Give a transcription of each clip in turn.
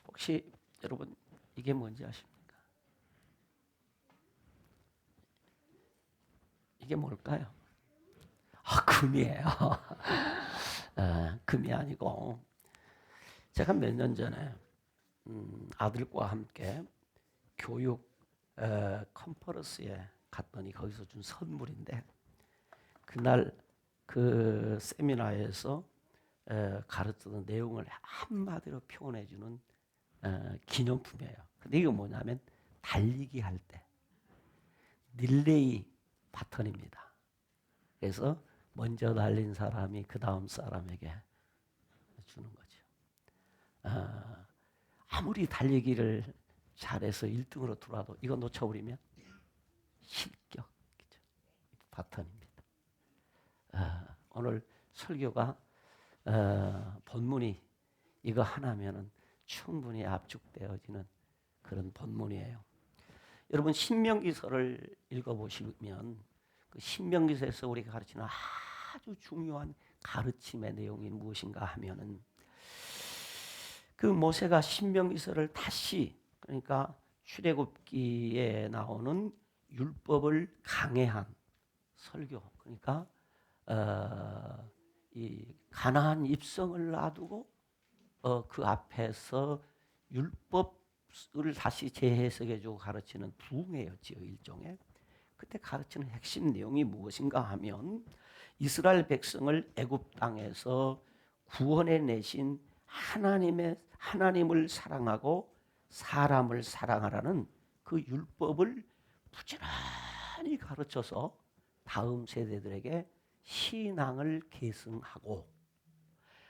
혹시 여러분 이게 뭔지 아십니까? 이게 뭘까요? 금이에요. 금이 아니고 제가 몇 년 전에 아들과 함께 교육 컨퍼런스에 갔더니 거기서 준 선물인데 그날 그 세미나에서 가르치던 내용을 한마디로 표현해주는 기념품이에요. 근데 이거 뭐냐면 달리기 할 때 릴레이 바턴입니다. 그래서 먼저 달린 사람이 그 다음 사람에게 주는 거죠. 아무리 달리기를 잘해서 1등으로 들어와도 이거 놓쳐버리면 실격 바턴입니다. 오늘 설교가 본문이 이거 하나면은 충분히 압축되어지는 그런 본문이에요. 여러분 신명기서를 읽어보시면 그 신명기서에서 우리가 가르치는 아주 중요한 가르침의 내용이 무엇인가 하면은 그 모세가 신명기서를 다시 그러니까 출애굽기에 나오는 율법을 강해한 설교 그러니까 이 가나안 입성을 놔두고 그 앞에서 율법을 다시 재해석해주고 가르치는 부흥회였지요 일종의. 그때 가르치는 핵심 내용이 무엇인가 하면 이스라엘 백성을 애굽 땅에서 구원해 내신 하나님을 사랑하고 사람을 사랑하라는 그 율법을 부지런히 가르쳐서 다음 세대들에게 신앙을 계승하고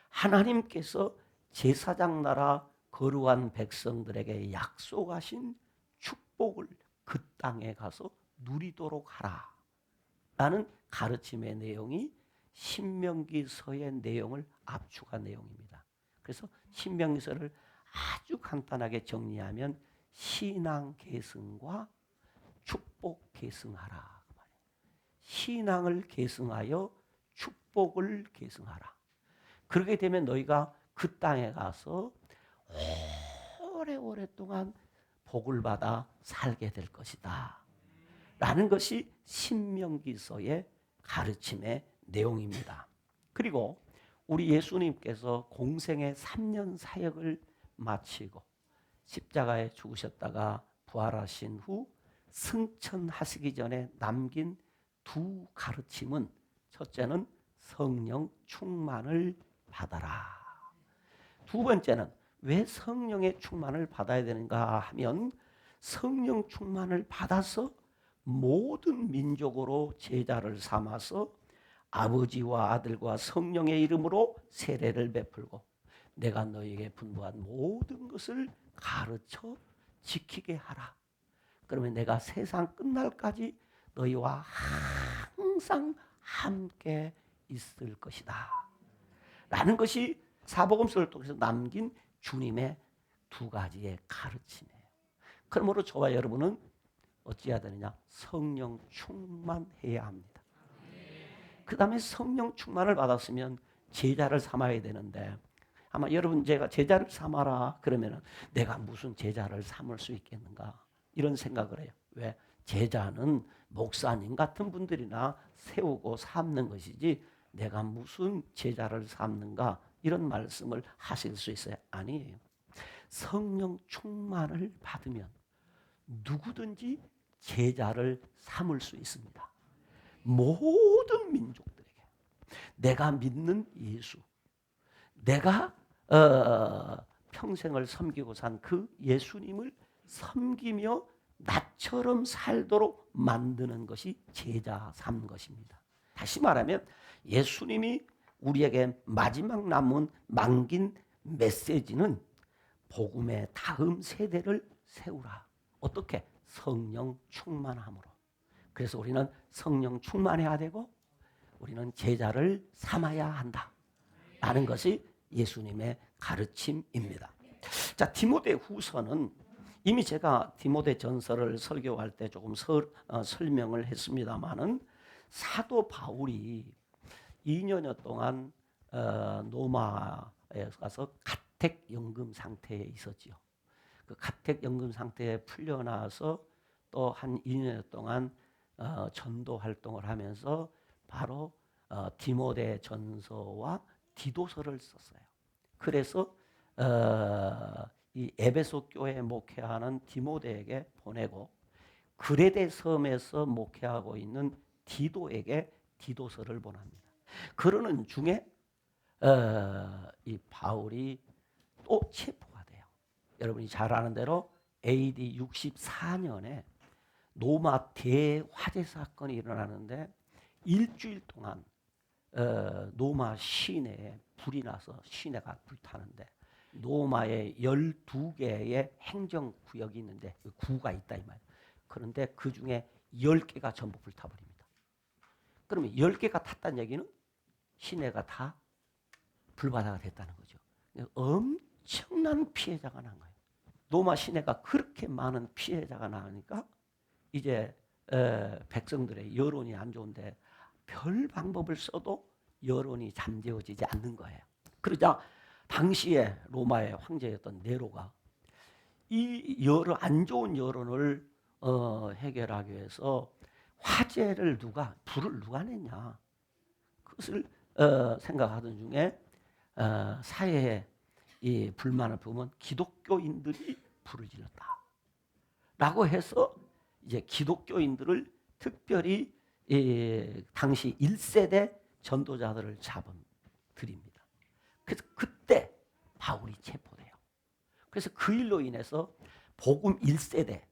하나님께서 제사장 나라 거룩한 백성들에게 약속하신 축복을 그 땅에 가서 누리도록 하라 라는 가르침의 내용이 신명기서의 내용을 압축한 내용입니다. 그래서 신명기서를 아주 간단하게 정리하면 신앙 계승과 축복 계승하라. 신앙을 계승하여 축복을 계승하라. 그렇게 되면 너희가 그 땅에 가서 오래오랫동안 복을 받아 살게 될 것이다. 라는 것이 신명기서의 가르침의 내용입니다. 그리고 우리 예수님께서 공생의 3년 사역을 마치고 십자가에 죽으셨다가 부활하신 후 승천하시기 전에 남긴 두 가르침은 첫째는 성령 충만을 받아라. 두 번째는 왜 성령의 충만을 받아야 되는가 하면 성령 충만을 받아서 모든 민족으로 제자를 삼아서 아버지와 아들과 성령의 이름으로 세례를 베풀고 내가 너희에게 분부한 모든 것을 가르쳐 지키게 하라. 그러면 내가 세상 끝날까지 너희와 항상 함께 있을 것이다. 라는 것이 사복음서를 통해서 남긴 주님의 두 가지의 가르침이에요. 그러므로 저와 여러분은 어찌해야 되느냐? 성령 충만해야 합니다. 그 다음에 성령 충만을 받았으면 제자를 삼아야 되는데 아마 여러분 제가 제자를 삼아라 그러면 내가 무슨 제자를 삼을 수 있겠는가 이런 생각을 해요. 왜? 제자는 목사님 같은 분들이나 세우고 삼는 것이지 내가 무슨 제자를 삼는가 이런 말씀을 하실 수 있어요. 아니에요. 성령 충만을 받으면 누구든지 제자를 삼을 수 있습니다. 모든 민족들에게 내가 믿는 예수 내가 평생을 섬기고 산 그 예수님을 섬기며 나처럼 살도록 만드는 것이 제자 삼는 것입니다. 다시 말하면 예수님이 우리에게 마지막 남긴 메시지는 복음의 다음 세대를 세우라. 어떻게? 성령 충만함으로. 그래서 우리는 성령 충만해야 되고 우리는 제자를 삼아야 한다. 라는 것이 예수님의 가르침입니다. 자, 디모데 후서는 이미 제가 디모데 전서를 설교할 때 조금 설명을 했습니다마는 사도 바울이 2년여 동안 로마에 가서 가택연금 상태에 있었지요. 그 가택연금 상태에 풀려나서 또 한 2년 동안 전도 활동을 하면서 바로 디모데 전서와 디도서를 썼어요. 그래서 이 에베소 교회에 목회하는 디모데에게 보내고 그레데 섬에서 목회하고 있는 디도에게 디도서를 보냅니다. 그러는 중에 이 바울이 또 체포가 돼요. 여러분이 잘 아는 대로 AD 64년에 로마 대화재 사건이 일어나는데 일주일 동안 로마 시내에 불이 나서 시내가 불타는데 로마에 12개의 행정구역이 있는데 구가 있다 이 말이에요. 그런데 그 중에 10개가 전부 불타버립니다. 그러면 10개가 탔다는 얘기는 시내가 다 불바다가 됐다는 거죠. 엄청난 피해자가 난 거예요. 로마 시내가 그렇게 많은 피해자가 나니까 이제 백성들의 여론이 안 좋은데 별 방법을 써도 여론이 잠재워지지 않는 거예요. 그러자 당시에 로마의 황제였던 네로가 이 안 좋은 여론을 해결하기 위해서 화재를 불을 누가 냈냐 그것을 생각하던 중에 사회에 이 불만을 보면 기독교인들이 불을 질렀다라고 해서 이제 기독교인들을 특별히 당시 1세대 전도자들을 잡은 들입니다. 그래서 그때 바울이 체포돼요. 그래서 그 일로 인해서 복음 1세대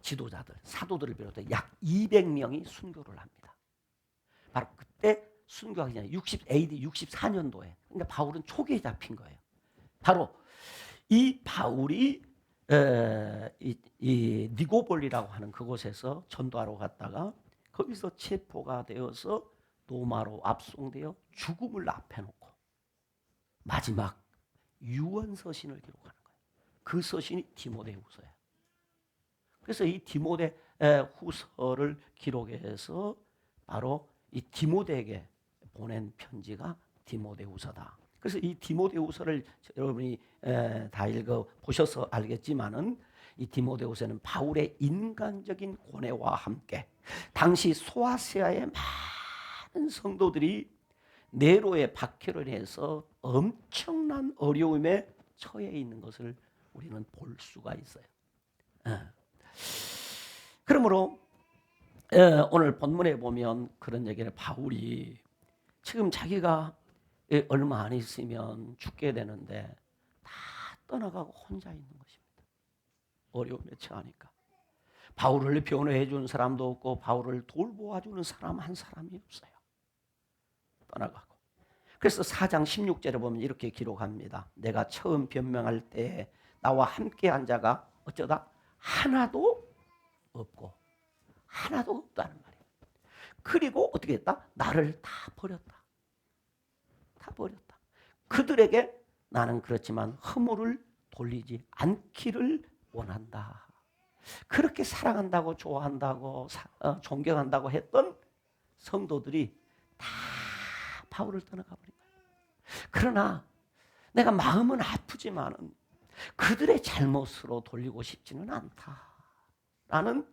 지도자들, 사도들을 비롯해 약 200명이 순교를 합니다. 바로 그때 순교하기 전에 AD 64년도에 그러니까 바울은 초기에 잡힌 거예요. 바로 이 바울이 이 니고볼리라고 하는 그곳에서 전도하러 갔다가 거기서 체포가 되어서 로마로 압송되어 죽음을 앞에 놓고 마지막 유언 서신을 기록하는 거예요. 그 서신이 디모데후서예요. 그래서 이 디모데 후서를 기록해서 바로 이 디모데에게 보낸 편지가 디모데후서다. 그래서 이 디모데후서를 여러분이 다 읽어 보셔서 알겠지만은 이 디모데후서는 바울의 인간적인 고뇌와 함께 당시 소아시아의 많은 성도들이 네로의 박해로 인해서 엄청난 어려움에 처해 있는 것을 우리는 볼 수가 있어요. 그러므로 오늘 본문에 보면 그런 얘기를 바울이 지금 자기가 얼마 안 있으면 죽게 되는데 다 떠나가고 혼자 있는 것입니다. 어려움에 처하니까. 바울을 변호해 주는 사람도 없고 바울을 돌보아 주는 사람 한 사람이 없어요. 떠나가고. 그래서 4장 16절에 보면 이렇게 기록합니다. 내가 처음 변명할 때 나와 함께한 자가 어쩌다 하나도 없고 하나도 없다는 말이에요. 그리고 어떻게 했다? 나를 다 버렸다. 다 버렸다. 그들에게 나는 그렇지만 허물을 돌리지 않기를 원한다. 그렇게 사랑한다고 좋아한다고 존경한다고 했던 성도들이 다 바울을 떠나가 버린 거예요. 그러나 내가 마음은 아프지만은 그들의 잘못으로 돌리고 싶지는 않다라는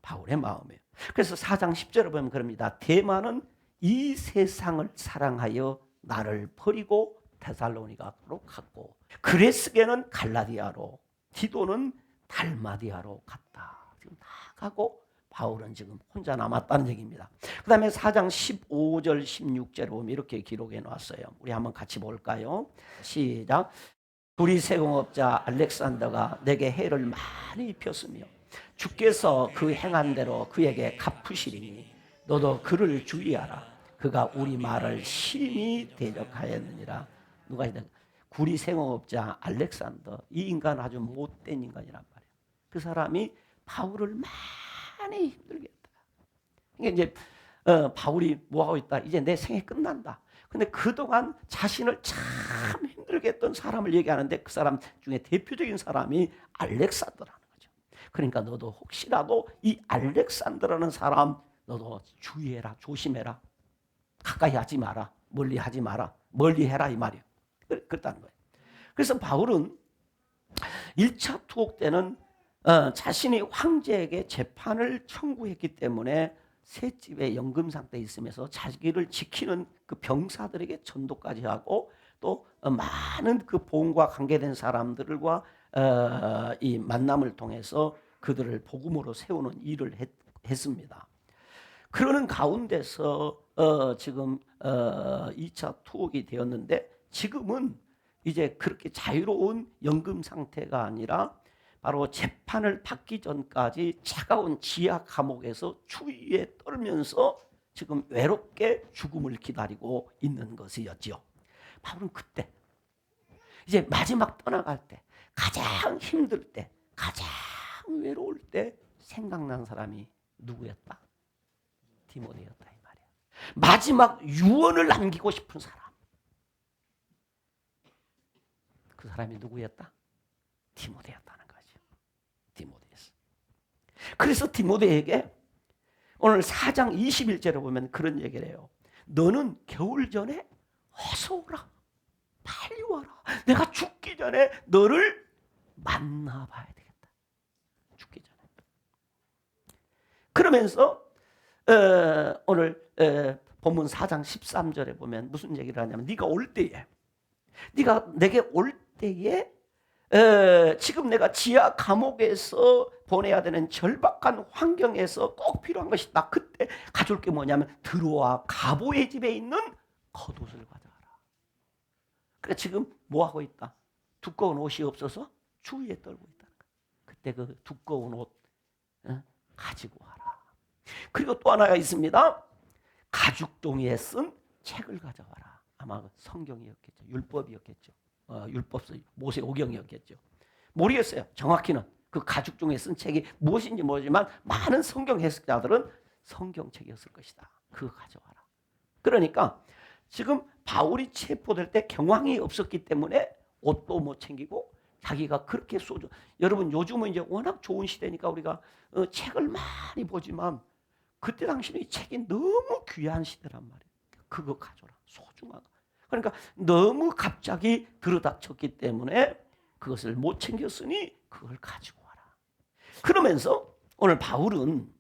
바울의 마음이에요. 그래서 4장 10절을 보면 그럽니다. 데마는 이 세상을 사랑하여 나를 버리고 데살로니가로 갔고 그레스게는 갈라디아로 디도는 달마디아로 갔다. 지금 다 가고 바울은 지금 혼자 남았다는 얘기입니다. 그 다음에 4장 15절 16절을 보면 이렇게 기록해 놨어요. 우리 한번 같이 볼까요? 시작. 우리 세공업자 알렉산더가 내게 해를 많이 입혔으며 주께서 그 행한 대로 그에게 갚으시리니 너도 그를 주의하라. 그가 우리 말을 심히 대적하였느니라. 누가 있다? 구리 생업자 알렉산더. 이 인간 아주 못된 인간이란 말이에요. 그 사람이 바울을 많이 힘들게 했다. 그러니까 이제 바울이 뭐하고 있다? 이제 내 생애 끝난다. 근데 그동안 자신을 참 힘들게 했던 사람을 얘기하는데 그 사람 중에 대표적인 사람이 알렉산더라는 거죠. 그러니까 너도 혹시라도 이 알렉산더라는 사람 너도 주의해라, 조심해라. 가까이 하지 마라, 멀리 하지 마라, 멀리 해라 이 말이에요. 그랬다는 거예요. 그래서 바울은 1차 투옥 때는 자신이 황제에게 재판을 청구했기 때문에 셋집에 연금 상태에 있으면서 자기를 지키는 그 병사들에게 전도까지 하고 또 많은 그 보험과 관계된 사람들과 이 만남을 통해서 그들을 복음으로 세우는 일을 했습니다. 그러는 가운데서 지금 2차 투옥이 되었는데 지금은 이제 그렇게 자유로운 연금 상태가 아니라 바로 재판을 받기 전까지 차가운 지하 감옥에서 추위에 떨면서 지금 외롭게 죽음을 기다리고 있는 것이었지요. 바울은 그때 이제 마지막 떠나갈 때 가장 힘들 때 가장 외로울 때 생각난 사람이 누구였다? 디모데였다 이 말이야. 마지막 유언을 남기고 싶은 사람. 그 사람이 누구였다? 디모데였다는 거죠. 디모데였어. 그래서 디모데에게 오늘 4장 21절에 보면 그런 얘기를 해요. 너는 겨울 전에 어서 오라. 빨리 와라. 내가 죽기 전에 너를 만나봐야 되겠다. 죽기 전에. 그러면서 오늘 본문 4장 13절에 보면 무슨 얘기를 하냐면 네가 올 때에 네가 내게 올 때에 지금 내가 지하 감옥에서 보내야 되는 절박한 환경에서 꼭 필요한 것이 있다. 그때 가져올 게 뭐냐면 들어와 가보의 집에 있는 겉옷을 가져와라. 그래 지금 뭐 하고 있다? 두꺼운 옷이 없어서 추위에 떨고 있다는 거야. 그때 그 두꺼운 옷 가지고 와라. 그리고 또 하나가 있습니다. 가죽종이에 쓴 책을 가져와라. 아마 성경이었겠죠. 율법이었겠죠. 율법서 모세오경이었겠죠. 모르겠어요. 정확히는 그 가죽종이에 쓴 책이 무엇인지 모르지만 많은 성경 해석자들은 성경책이었을 것이다. 그거 가져와라. 그러니까 지금 바울이 체포될 때 경황이 없었기 때문에 옷도 못 챙기고 자기가 그렇게 소중. 여러분 요즘은 이제 워낙 좋은 시대니까 우리가 책을 많이 보지만 그때 당시는 이 책이 너무 귀한 시대란 말이에요. 그거 가져라. 소중한 거. 그러니까 너무 갑자기 들어닥쳤기 때문에 그것을 못 챙겼으니 그걸 가지고 와라. 그러면서 오늘 바울은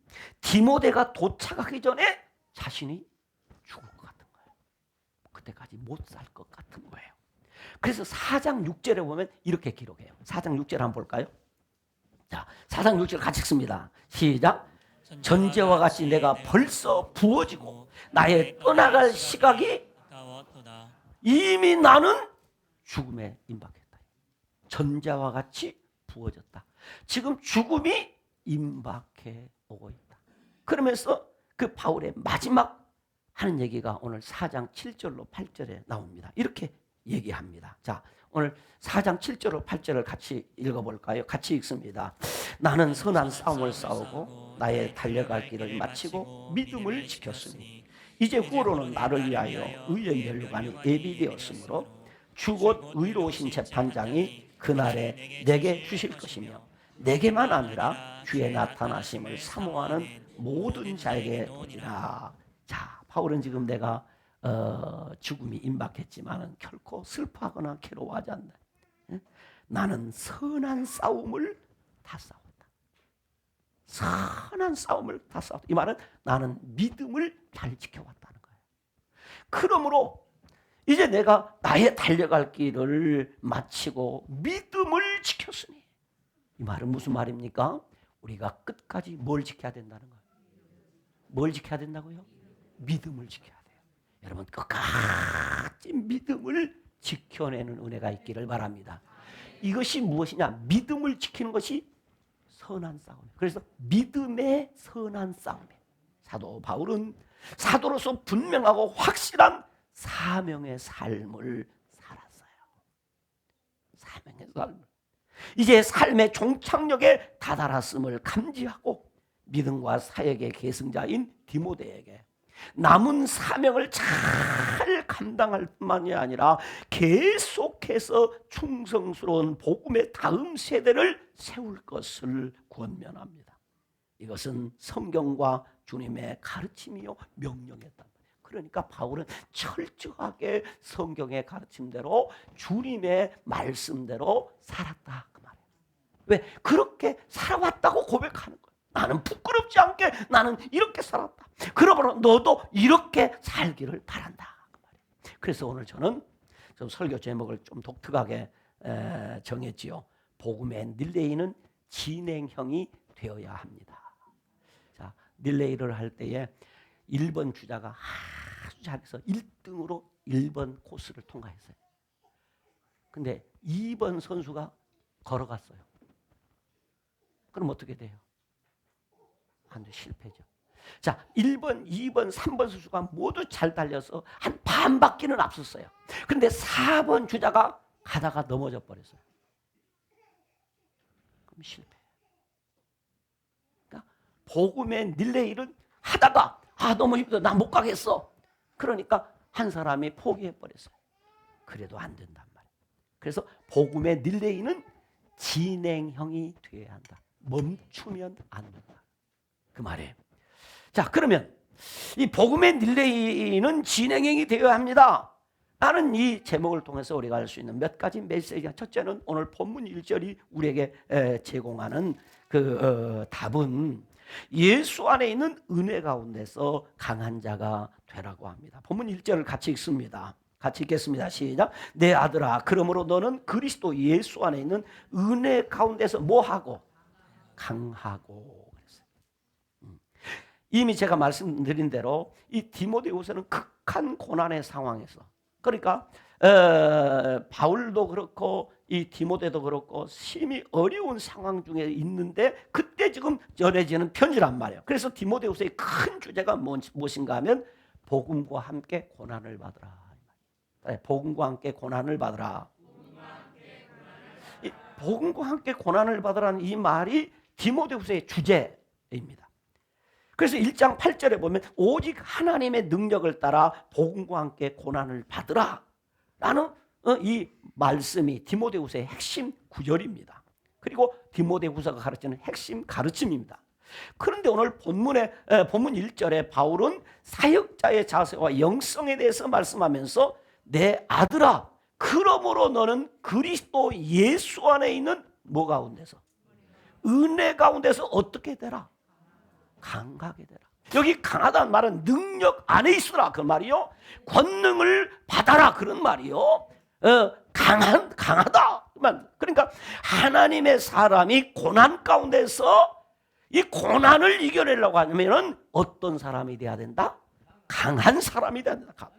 디모데가 도착하기 전에 자신이 죽을 것 같은 거예요. 그때까지 못 살 것 같은 거예요. 그래서 4장 6절에 보면 이렇게 기록해요. 4장 6절 한번 볼까요? 자, 4장 6절 같이 읽습니다. 시작. 전제와 같이 내가 벌써 부어지고 나의 떠나갈 시각이 이미 나는 죽음에 임박했다. 전자와 같이 부어졌다. 지금 죽음이 임박해 오고 있다. 그러면서 그 바울의 마지막 하는 얘기가 오늘 4장 7절로 8절에 나옵니다. 이렇게 얘기합니다. 자, 오늘 4장 7절로 8절을 같이 읽어볼까요? 같이 읽습니다. 나는 선한 싸움을 싸우고 나의 달려갈 길을 마치고 믿음을 지켰으니 이제 후로는 나를 위하여 의의 멸류관이 예비되었으므로 주 곧 의로우신 재판장이 그날에 내게 주실 것이며 내게만 아니라 주의 나타나심을 사모하는 모든 자에게 보지라. 자, 바울은 지금 내가 죽음이 임박했지만 결코 슬퍼하거나 괴로워하지 않는다. 나는 선한 싸움을 다 싸웠다. 선한 싸움을 다 싸웠다. 이 말은 나는 믿음을 잘 지켜왔다는 거예요. 그러므로 이제 내가 나의 달려갈 길을 마치고 믿음을 지켰으니 이 말은 무슨 말입니까? 우리가 끝까지 뭘 지켜야 된다는 거예요. 뭘 지켜야 된다고요? 믿음을 지켜야 돼요. 여러분 끝까지 믿음을 지켜내는 은혜가 있기를 바랍니다. 이것이 무엇이냐? 믿음을 지키는 것이 선한 싸움이에요. 그래서 믿음의 선한 싸움이에요. 사도 바울은 사도로서 분명하고 확실한 사명의 삶을 살았어요. 사명의 삶. 이제 삶의 종착역에 다다랐음을 감지하고 믿음과 사역의 계승자인 디모데에게 남은 사명을 잘 감당할 뿐만이 아니라 계속해서 충성스러운 복음의 다음 세대를 세울 것을 권면합니다. 이것은 성경과 주님의 가르침이요 명령이었다. 그러니까 바울은 철저하게 성경의 가르침대로 주님의 말씀대로 살았다 그 말이에요. 왜? 그렇게 살아왔다고 고백하는 거예요. 나는 부끄럽지 않게 나는 이렇게 살았다. 그러므로 너도 이렇게 살기를 바란다. 그래서 오늘 저는 좀 설교 제목을 좀 독특하게 정했지요. 복음의 릴레이는 진행형이 되어야 합니다. 자, 릴레이를 할 때에 1번 주자가 아주 잘해서 1등으로 1번 코스를 통과했어요. 근데 2번 선수가 걸어갔어요. 그럼 어떻게 돼요? 안 돼, 실패죠. 자, 1번, 2번, 3번 선수가 모두 잘 달려서 한 반 바퀴는 앞섰어요. 그런데 4번 주자가 가다가 넘어져 버렸어요. 그럼 실패. 그러니까 복음의 릴레이를 하다가 너무 힘들어, 나 못 가겠어. 그러니까 한 사람이 포기해 버렸어요. 그래도 안 된단 말이에요. 그래서 복음의 릴레이는 진행형이 되어야 한다. 멈추면 안 된다. 그 말이에요. 자, 그러면 이 복음의 릴레이는 진행형이 되어야 합니다. 나는 이 제목을 통해서 우리가 알 수 있는 몇 가지 메시지가, 첫째는 오늘 본문 1절이 우리에게 제공하는 답은 예수 안에 있는 은혜 가운데서 강한 자가 되라고 합니다. 본문 1절을 같이 읽습니다. 같이 읽겠습니다. 시작. 내 아들아, 그러므로 너는 그리스도 예수 안에 있는 은혜 가운데서 뭐하고? 강하고. 이미 제가 말씀드린 대로 이 디모데후서는 극한 고난의 상황에서, 그러니까 바울도 그렇고 이 디모데도 그렇고 심히 어려운 상황 중에 있는데 그때 지금 전해지는 편지란 말이에요. 그래서 디모데후서의 큰 주제가 무엇인가 하면 복음과 함께 고난을 받으라. 복음과 함께 고난을 받으라. 이 복음과 함께 고난을 받으라는 이 말이 디모데후서의 주제입니다. 그래서 1장 8절에 보면 오직 하나님의 능력을 따라 복음과 함께 고난을 받으라 라는 이 말씀이 디모데후서의 핵심 구절입니다. 그리고 디모데후서가 가르치는 핵심 가르침입니다. 그런데 오늘 본문 1절에 바울은 사역자의 자세와 영성에 대해서 말씀하면서 내 아들아, 그러므로 너는 그리스도 예수 안에 있는 뭐 가운데서? 은혜 가운데서 어떻게 되라? 강하게 되라. 여기 강하다는 말은 능력 안에 있으라 그 말이요. 권능을 받아라 그런 말이요. 강하다. 그러니까 하나님의 사람이 고난 가운데서 이 고난을 이겨내려고 하면 어떤 사람이 돼야 된다? 강한 사람이 돼야 된다.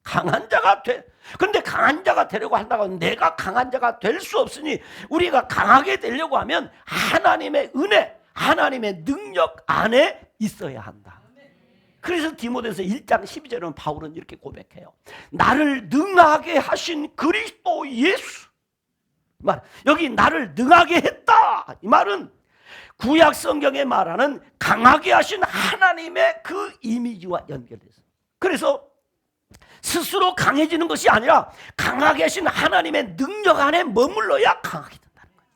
강한 자가 돼. 그런데 강한 자가 되려고 한다고 하면 내가 강한 자가 될 수 없으니 우리가 강하게 되려고 하면 하나님의 은혜, 하나님의 능력 안에 있어야 한다. 그래서 디모데서 1장 12절은 바울은 이렇게 고백해요. 나를 능하게 하신 그리스도 예수. 여기 나를 능하게 했다. 이 말은 구약 성경에 말하는 강하게 하신 하나님의 그 이미지와 연결돼서, 그래서 스스로 강해지는 것이 아니라 강하게 하신 하나님의 능력 안에 머물러야 강하게 된다는 거예요.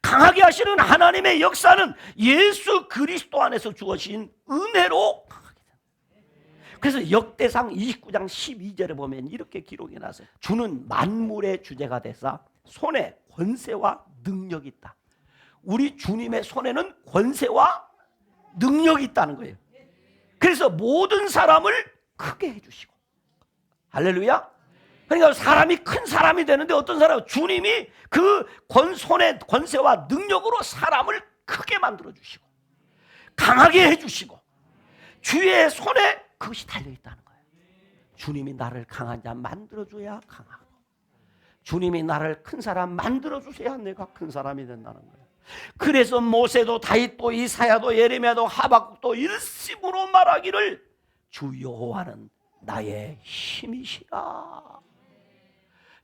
강하게 하시는 하나님의 역사는 예수 그리스도 안에서 주어진 은혜로 강하게 된다. 그래서 역대상 29장 12절에 보면 이렇게 기록이 나서 주는 만물의 주제가 되사 손에 권세와 능력이 있다. 우리 주님의 손에는 권세와 능력이 있다는 거예요. 그래서 모든 사람을 크게 해주시고, 할렐루야. 그러니까 사람이 큰 사람이 되는데 어떤 사람은 주님이 그 손의 권세와 능력으로 사람을 크게 만들어주시고 강하게 해주시고 주의 손에 그것이 달려있다는 거예요. 주님이 나를 강한 자 만들어줘야 강하고, 주님이 나를 큰 사람 만들어주셔야 내가 큰 사람이 된다는 거예요. 그래서 모세도 다윗도 이사야도 예레미야도 하박국도 일심으로 말하기를 주 여호와는 나의 힘이시다.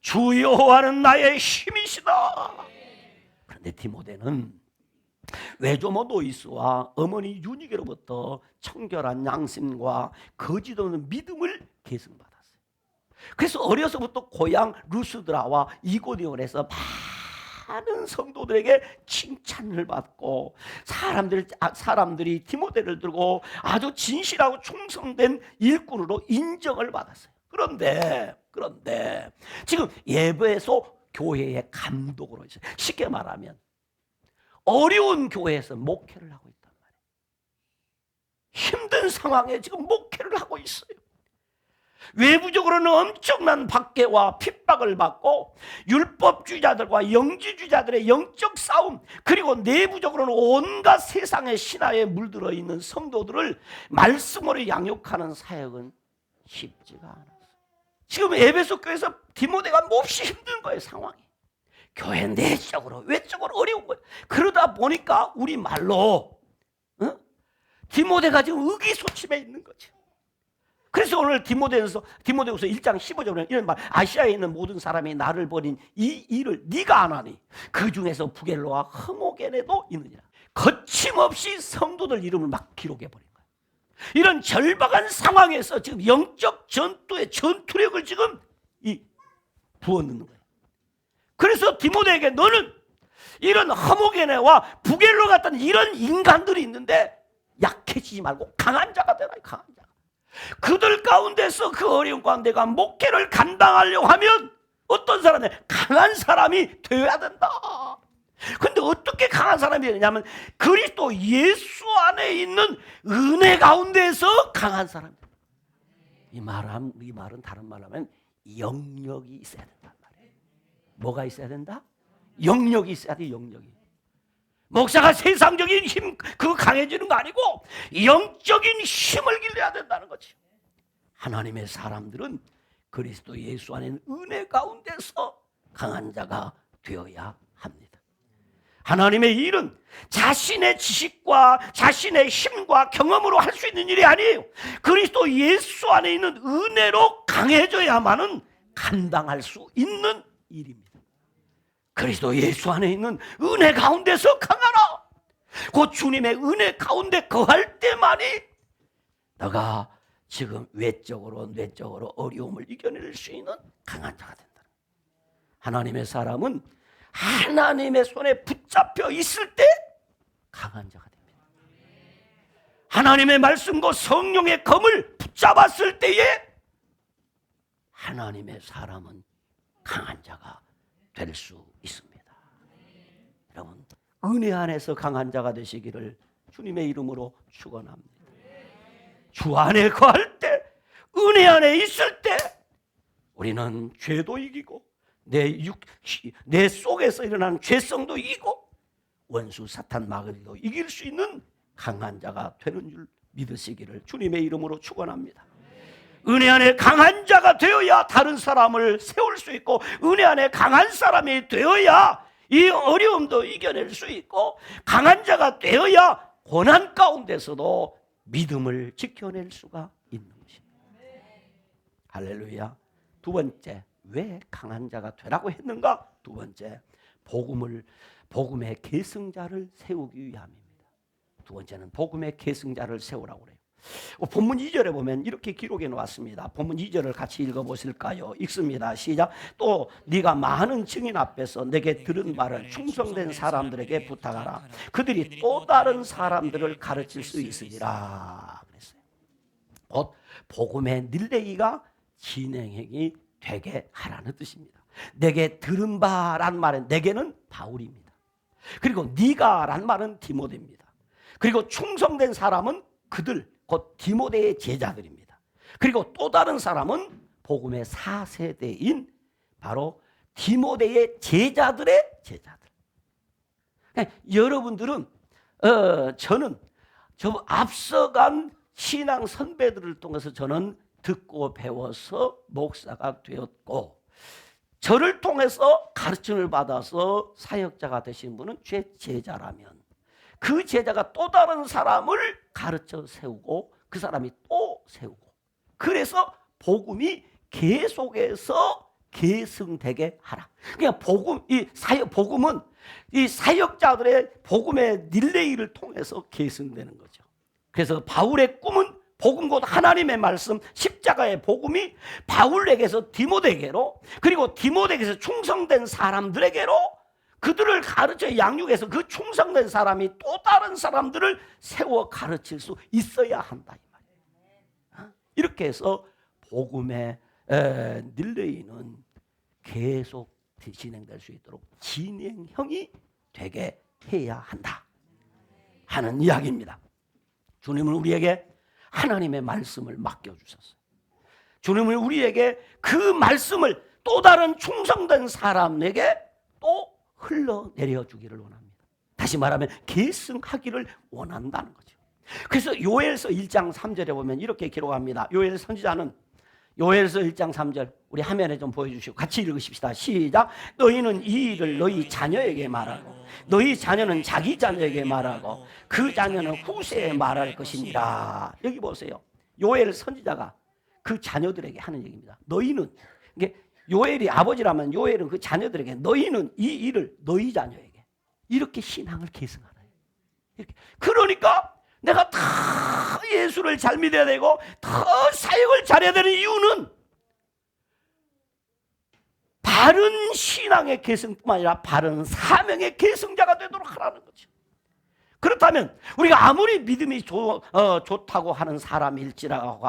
주 여호와는 나의 힘이시다. 그런데 디모데는 외조모 노이스와 어머니 유니게로부터 청결한 양심과 거짓 없는 믿음을 계승받았어요. 그래서 어려서부터 고향 루스드라와 이고니온에서 많은 성도들에게 칭찬을 받고 사람들이 디모데를 들고 아주 진실하고 충성된 일꾼으로 인정을 받았어요. 그런데 지금 예배소 교회의 감독으로 있어요. 쉽게 말하면 어려운 교회에서 목회를 하고 있단 말이에요. 힘든 상황에 지금 목회를 하고 있어요. 외부적으로는 엄청난 박해와 핍박을 받고 율법주의자들과 영지주의자들의 영적 싸움, 그리고 내부적으로는 온갖 세상의 신화에 물들어 있는 성도들을 말씀으로 양육하는 사역은 쉽지가 않았어요. 지금 에베소 교회에서 디모데가 몹시 힘든 거예요. 상황이. 교회 내적으로 외적으로 어려운 거예요. 그러다 보니까 우리 말로 디모데가 지금 의기소침해 있는 거죠. 그래서 오늘 디모데후서 1장 15절에 이런 말, 아시아에 있는 모든 사람이 나를 버린 이 일을 네가 안 하니 그 중에서 부겔로와 흐모게네도 있느니라. 거침없이 성도들 이름을 막 기록해 버린 거예요. 이런 절박한 상황에서 지금 영적 전투의 전투력을 지금 부어넣는 거예요. 그래서 디모데에게 너는 이런 흐모게네와 부겔로 같은 이런 인간들이 있는데 약해지지 말고 강한 자가 되라. 강한 자. 그들 가운데서 그 어려운 가운데가 목회를 감당하려고 하면 어떤 사람이 강한 사람이 되어야 된다. 근데 어떻게 강한 사람이 되냐면 그리스도 예수 안에 있는 은혜 가운데서 강한 사람. 이 말은 다른 말로 하면 영역이 있어야 된단 말이에요. 뭐가 있어야 된다? 영역이 있어야 돼. 영역이. 목사가 세상적인 힘 그거 강해지는 거 아니고 영적인 힘을 길러야 된다는 거지. 하나님의 사람들은 그리스도 예수 안에 은혜 가운데서 강한 자가 되어야 합니다. 하나님의 일은 자신의 지식과 자신의 힘과 경험으로 할 수 있는 일이 아니에요. 그리스도 예수 안에 있는 은혜로 강해져야만은 감당할 수 있는 일입니다. 그리스도 예수 안에 있는 은혜 가운데서 강하라. 그 주님의 은혜 가운데 거할 때만이 너가 지금 외적으로 내적으로 어려움을 이겨낼 수 있는 강한 자가 된다. 하나님의 사람은 하나님의 손에 붙잡혀 있을 때 강한 자가 됩니다. 하나님의 말씀과 성령의 검을 붙잡았을 때에 하나님의 사람은 강한 자가 될 수 있습니다. 여러분, 은혜 안에서 강한 자가 되시기를 주님의 이름으로 축원합니다. 주 안에 거할 때, 은혜 안에 있을 때 우리는 죄도 이기고 내 속에서 일어나는 죄성도 이기고 원수 사탄 마귀도 이길 수 있는 강한 자가 되는 줄 믿으시기를 주님의 이름으로 축원합니다. 은혜 안에 강한 자가 되어야 다른 사람을 세울 수 있고 은혜 안에 강한 사람이 되어야 이 어려움도 이겨낼 수 있고 강한 자가 되어야 고난 가운데서도 믿음을 지켜낼 수가 있는 것입니다. 할렐루야. 두 번째, 왜 강한 자가 되라고 했는가? 두 번째, 복음의 계승자를 세우기 위함입니다. 두 번째는 복음의 계승자를 세우라고 그래요. 본문 2절에 보면 이렇게 기록해 놓았습니다. 본문 2절을 같이 읽어보실까요? 읽습니다. 시작. 또 네가 많은 증인 앞에서 내게 들은 말을 충성된 사람들에게 부탁하라. 그들이 또 다른 사람들을 가르칠 수 있으리라 그랬어요. 곧 복음의 릴레이가 진행이 되게 하라는 뜻입니다. 내게 들은 바란 말은 내게는 바울입니다. 그리고 네가란 말은 디모데입니다. 그리고 충성된 사람은 그들 곧 디모데의 제자들입니다. 그리고 또 다른 사람은 복음의 4세대인 바로 디모데의 제자들의 제자들. 그러니까 여러분들은 저는 앞서간 신앙 선배들을 통해서 저는 듣고 배워서 목사가 되었고 저를 통해서 가르침을 받아서 사역자가 되신 분은 제 제자라면 그 제자가 또 다른 사람을 가르쳐 세우고 그 사람이 또 세우고 그래서 복음이 계속해서 계승되게 하라. 그냥 복음은 이 사역자들의 복음의 릴레이를 통해서 계승되는 거죠. 그래서 바울의 꿈은 복음 곧 하나님의 말씀 십자가의 복음이 바울에게서 디모데에게로 그리고 디모데에게서 충성된 사람들에게로 그들을 가르쳐 양육해서 그 충성된 사람이 또 다른 사람들을 세워 가르칠 수 있어야 한다 이 말이에요. 이렇게 해서 복음의 릴레이는 계속 진행될 수 있도록 진행형이 되게 해야 한다 하는 이야기입니다. 주님은 우리에게 하나님의 말씀을 맡겨주셨어요. 주님은 우리에게 그 말씀을 또 다른 충성된 사람에게 또 흘러내려 주기를 원합니다. 다시 말하면 계승하기를 원한다는 거죠. 그래서 요엘서 1장 3절에 보면 이렇게 기록합니다. 요엘 선지자는 요엘서 1장 3절 우리 화면에 좀 보여주시고 같이 읽으십시다. 시작. 너희는 이 일을 너희 자녀에게 말하고 너희 자녀는 자기 자녀에게 말하고 그 자녀는 후세에 말할 것이니라. 여기 보세요. 요엘 선지자가 그 자녀들에게 하는 얘기입니다. 너희는, 이게 요엘이 아버지라면 요엘은 그 자녀들에게 너희는 이 일을 너희 자녀에게 이렇게 신앙을 계승하라. 이렇게. 그러니까 내가 다 예수를 잘 믿어야 되고 다 사역을 잘해야 되는 이유는 바른 신앙의 계승뿐만 아니라 바른 사명의 계승자가 되도록 하라는 거죠. 그렇다면 우리가 아무리 믿음이 좋다고 하는 사람일지라도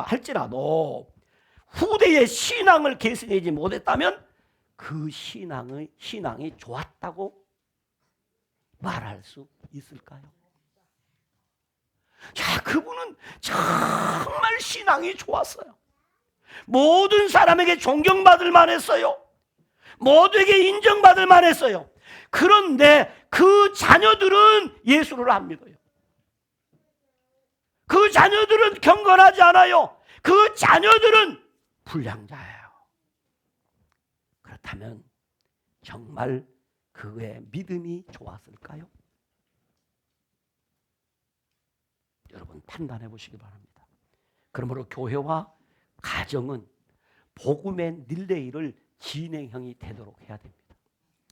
후대의 신앙을 계승하지 못했다면 그 신앙이 좋았다고 말할 수 있을까요? 자, 그분은 정말 신앙이 좋았어요. 모든 사람에게 존경받을 만했어요. 모두에게 인정받을 만했어요. 그런데 그 자녀들은 예수를 안 믿어요. 그 자녀들은 경건하지 않아요. 그 자녀들은 불량자예요. 그렇다면 정말 그의 믿음이 좋았을까요? 여러분 판단해 보시기 바랍니다. 그러므로 교회와 가정은 복음의 릴레이를 진행형이 되도록 해야 됩니다.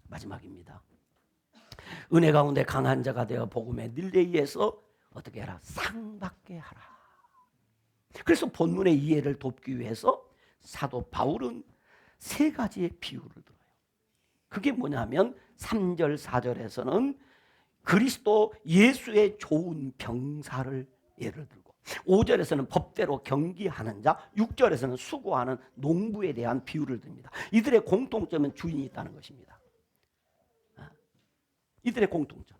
마지막입니다. 은혜 가운데 강한 자가 되어 복음의 릴레이에서 어떻게 해라? 상 받게 하라. 그래서 본문의 이해를 돕기 위해서 사도 바울은 세 가지의 비유를 들어요. 그게 뭐냐면 3절 4절에서는 그리스도 예수의 좋은 병사를 예를 들고 5절에서는 법대로 경기하는 자, 6절에서는 수고하는 농부에 대한 비유를 듭니다. 이들의 공통점은 주인이 있다는 것입니다. 이들의 공통점.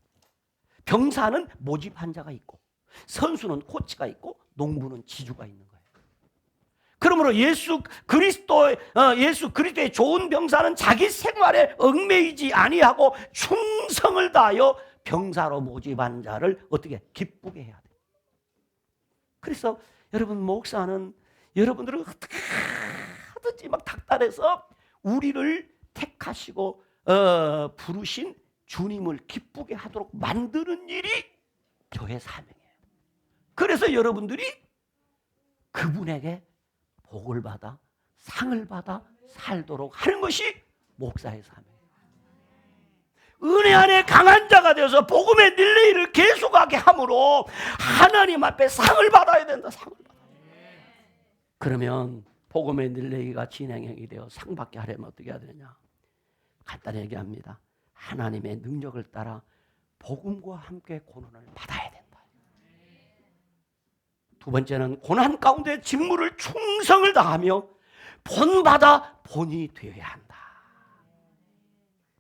병사는 모집한 자가 있고 선수는 코치가 있고 농부는 지주가 있는 거예요. 그러므로 예수 그리스도의 좋은 병사는 자기 생활에 얽매이지 아니하고 충성을 다하여 병사로 모집한 자를 어떻게 기쁘게 해야 돼요. 그래서 여러분 목사는 여러분들을 어떻게 하든지 막 닥달해서 우리를 택하시고 부르신 주님을 기쁘게 하도록 만드는 일이 교회 사명이에요. 그래서 여러분들이 그분에게 복을 받아 상을 받아 살도록 하는 것이 목사의 사명이에요. 은혜 안에 강한 자가 되어서 복음의 릴레이를 계속하게 함으로 하나님 앞에 상을 받아야 된다. 상을 받아야 된다. 그러면 복음의 릴레이가 진행형이 되어 상 받게 하려면 어떻게 해야 되느냐? 간단히 얘기합니다. 하나님의 능력을 따라 복음과 함께 고난을 받아야 된다. 두 번째는 고난 가운데 직무를 충성을 다하며 본받아 본이 되어야 한다.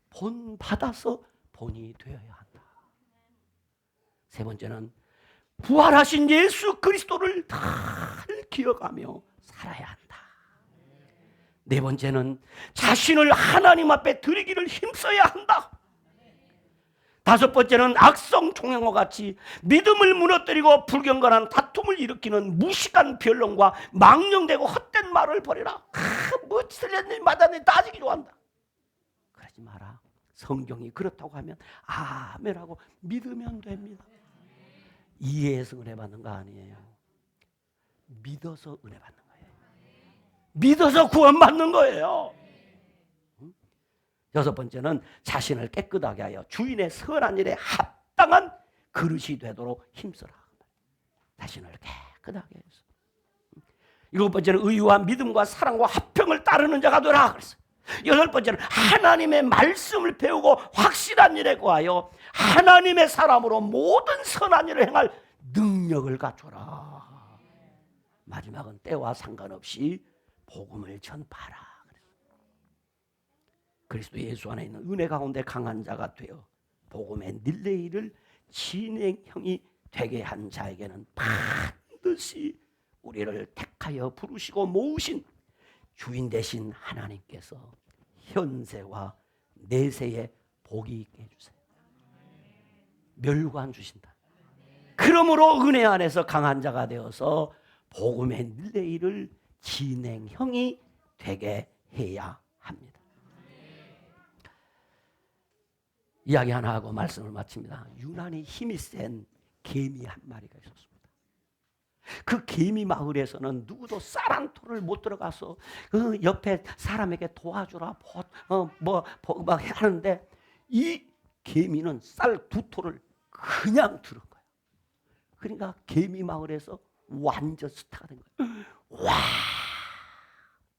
본받아서 본이 되어야 한다. 세 번째는 부활하신 예수 그리스도를 다 기억하며 살아야 한다. 네 번째는 자신을 하나님 앞에 드리기를 힘써야 한다. 다섯 번째는 악성 종양과 같이 믿음을 무너뜨리고 불경건한 다툼을 일으키는 무식한 변론과 망령되고 헛된 말을 버려라. 뭐 틀렸니 맞았니 따지기 좋아한다. 그러지 마라. 성경이 그렇다고 하면 아멘하고 믿으면 됩니다. 이해해서 은혜 받는 거 아니에요. 믿어서 은혜 받는 거예요. 믿어서 구원받는 거예요. 여섯 번째는 자신을 깨끗하게 하여 주인의 선한 일에 합당한 그릇이 되도록 힘써라. 자신을 깨끗하게 해서. 일곱 번째는 의와 믿음과 사랑과 화평을 따르는 자가 되라 그랬어요. 여덟 번째는 하나님의 말씀을 배우고 확실한 일에 구하여 하나님의 사람으로 모든 선한 일을 행할 능력을 갖춰라. 마지막은 때와 상관없이 복음을 전파하라. 그리스도 예수 안에 있는 은혜 가운데 강한 자가 되어 복음의 릴레이를 진행형이 되게 한 자에게는 반드시 우리를 택하여 부르시고 모으신 주인 되신 하나님께서 현세와 내세에 복이 있게 해주세요. 멸관 주신다. 그러므로 은혜 안에서 강한 자가 되어서 복음의 릴레이를 진행형이 되게 해야 합니다. 이야기 하나 하고 말씀을 마칩니다. 유난히 힘이 센 개미 한 마리가 있었습니다. 그 개미 마을에서는 누구도 쌀 한 톨을 못 들어가서 그 옆에 사람에게 도와주라 막 하는데 이 개미는 쌀 2톨을 그냥 들은 거예요. 그러니까 개미 마을에서 완전 스타가 된 거예요. 와,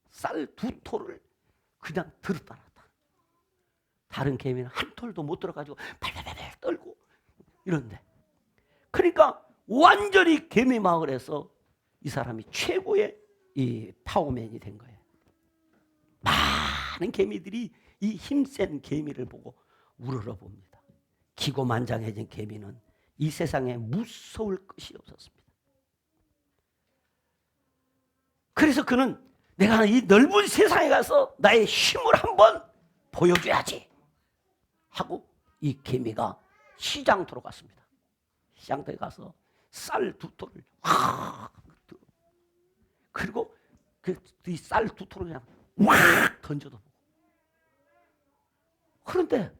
쌀 2톨을 그냥 들었다 놨다. 다른 개미는 한 톨도 못 들어가지고 발발발 떨고 이런데, 그러니까 완전히 개미 마을에서 이 사람이 최고의 이 파워맨이 된 거예요. 많은 개미들이 이 힘센 개미를 보고 우러러봅니다. 기고만장해진 개미는 이 세상에 무서울 것이 없었습니다. 그래서 그는 내가 이 넓은 세상에 가서 나의 힘을 한번 보여줘야지 하고 이 개미가 시장터로 갔습니다. 시장터에 가서 쌀 2톨을 그리고 이 쌀 2톨을 그냥 확 던져도 보고. 그런데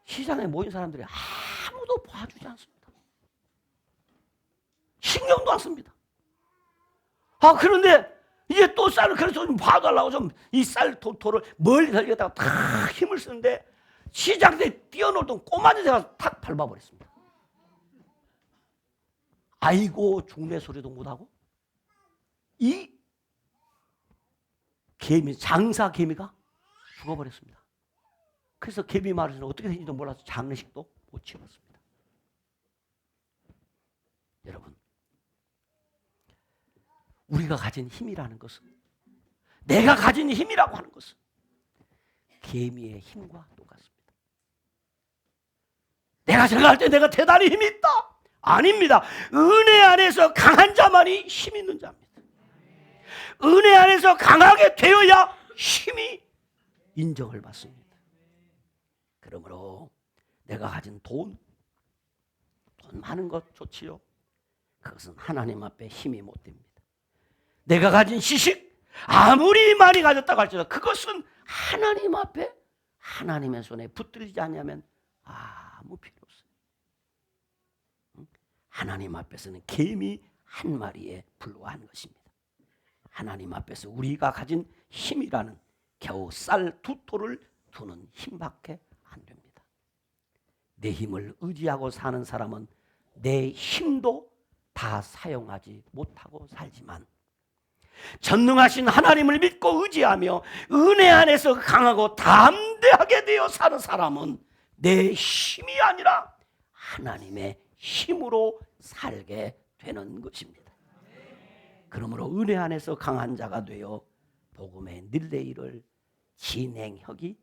시장에 모인 사람들이 아무도 봐주지 않습니다. 신경도 안 씁니다. 그런데 이제 또 쌀을 그래서 좀 봐달라고 좀 이 쌀 2톨을 멀리 던지다가 탁 힘을 쓰는데 시장터에 뛰어놀던 꼬마지가 탁 밟아버렸습니다. 아이고 중매 소리도 못하고 이 개미, 장사 개미가 죽어버렸습니다. 그래서 개미 마을에서는 어떻게 된지도 몰라서 장례식도 못 치렀습니다. 여러분, 우리가 가진 힘이라는 것은, 내가 가진 힘이라고 하는 것은 개미의 힘과 똑같습니다. 내가 생각할 때 내가 대단히 힘이 있다. 아닙니다. 은혜 안에서 강한 자만이 힘 있는 자입니다. 은혜 안에서 강하게 되어야 힘이 인정을 받습니다. 그러므로 내가 가진 돈 많은 것 좋지요. 그것은 하나님 앞에 힘이 못 됩니다. 내가 가진 지식 아무리 많이 가졌다고 할지라도 그것은 하나님 앞에 하나님의 손에 붙들리지 않으면 아무 필요 없어요. 하나님 앞에서는 개미 한 마리에 불과한 것입니다. 하나님 앞에서 우리가 가진 힘이라는 겨우 쌀 2톨을 두는 힘밖에 안 됩니다. 내 힘을 의지하고 사는 사람은 내 힘도 다 사용하지 못하고 살지만, 전능하신 하나님을 믿고 의지하며 은혜 안에서 강하고 담대하게 되어 사는 사람은 내 힘이 아니라 하나님의 힘으로 살게 되는 것입니다. 그러므로 은혜 안에서 강한 자가 되어 복음의 릴레이를 진행형이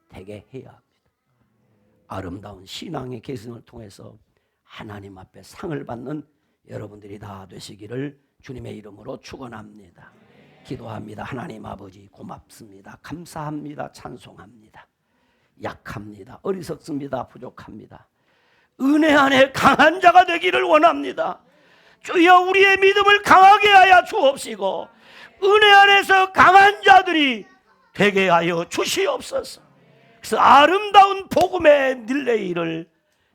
되게 해야 합니다. 아름다운 신앙의 계승을 통해서 하나님 앞에 상을 받는 여러분들이 다 되시기를 주님의 이름으로 축원합니다. 기도합니다. 하나님 아버지 고맙습니다. 감사합니다. 찬송합니다. 약합니다. 어리석습니다. 부족합니다. 은혜 안에 강한 자가 되기를 원합니다. 주여 우리의 믿음을 강하게 하여 주옵시고 은혜 안에서 강한 자들이 되게 하여 주시옵소서. 그래서 아름다운 복음의 릴레이를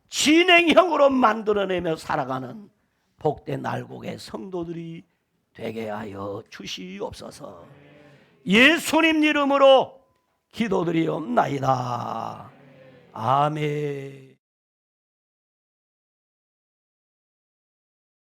진행형으로 만들어내며 살아가는 복된 알곡의 성도들이 되게 하여 주시옵소서. 예수님 이름으로 기도드리옵나이다. 아멘.